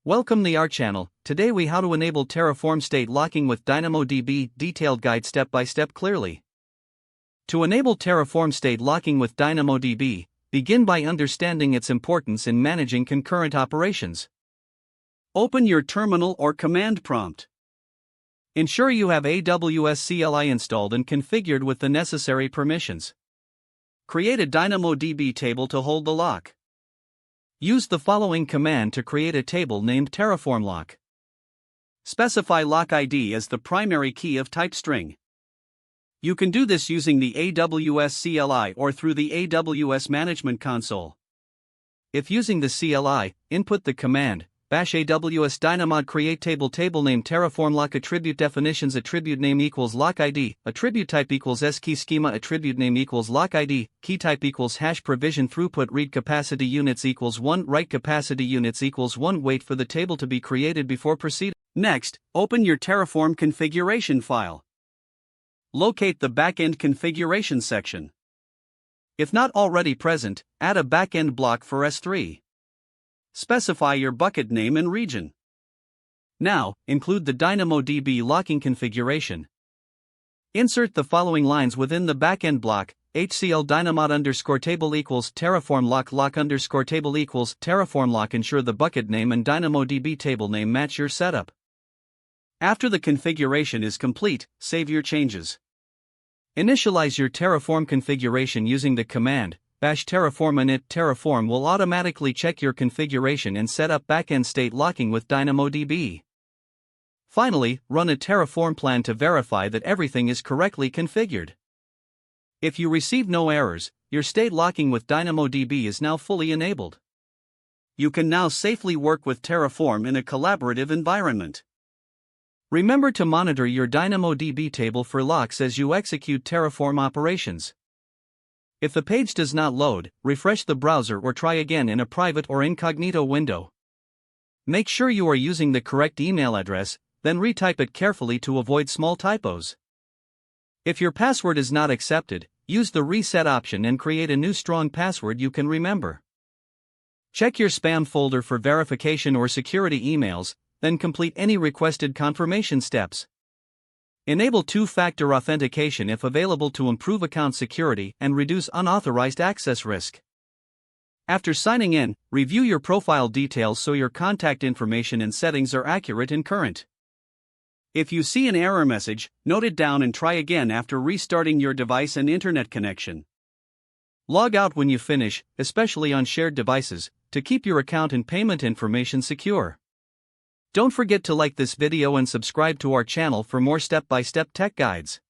Welcome to our channel. Today we how to enable Terraform state locking with DynamoDB. Detailed guide step by step clearly. To enable Terraform state locking with DynamoDB, begin by understanding its importance in managing concurrent operations. Open your terminal or command prompt. Ensure you have AWS CLI installed and configured with the necessary permissions. Create a DynamoDB table to hold the lock. Use the following command to create a table named Terraform lock. Specify lock ID as the primary key of type string. You can do this using the AWS CLI or through the AWS Management Console. If using the CLI, input the command bash AWS dynamod create table name Terraform lock attribute definitions attribute name equals lock ID attribute type equals key schema attribute name equals lock ID key type equals hash provision throughput read capacity units equals 1 write capacity units equals 1 wait for the table to be created before proceed. Next, open your Terraform configuration file. Locate the backend configuration section. If not already present, add a backend block for S3. Specify your bucket name and region. Now, include the DynamoDB locking configuration. Insert the following lines within the backend block: HCL dynamod underscore table equals Terraform lock underscore table equals Terraform lock. Ensure the bucket name and DynamoDB table name match your setup. After the configuration is complete, save your changes. Initialize your Terraform configuration using the command bash terraform init. Terraform will automatically check your configuration and set up backend state locking with DynamoDB. Finally, run a Terraform plan to verify that everything is correctly configured. If you receive no errors, your state locking with DynamoDB is now fully enabled. You can now safely work with Terraform in a collaborative environment. Remember to monitor your DynamoDB table for locks as you execute Terraform operations. If the page does not load, refresh the browser or try again in a private or incognito window. Make sure you are using the correct email address, then retype it carefully to avoid small typos. If your password is not accepted, use the reset option and create a new strong password you can remember. Check your spam folder for verification or security emails, then complete any requested confirmation steps. Enable two-factor authentication if available to improve account security and reduce unauthorized access risk. After signing in, review your profile details so your contact information and settings are accurate and current. If you see an error message, note it down and try again after restarting your device and internet connection. Log out when you finish, especially on shared devices, to keep your account and payment information secure. Don't forget to like this video and subscribe to our channel for more step-by-step tech guides.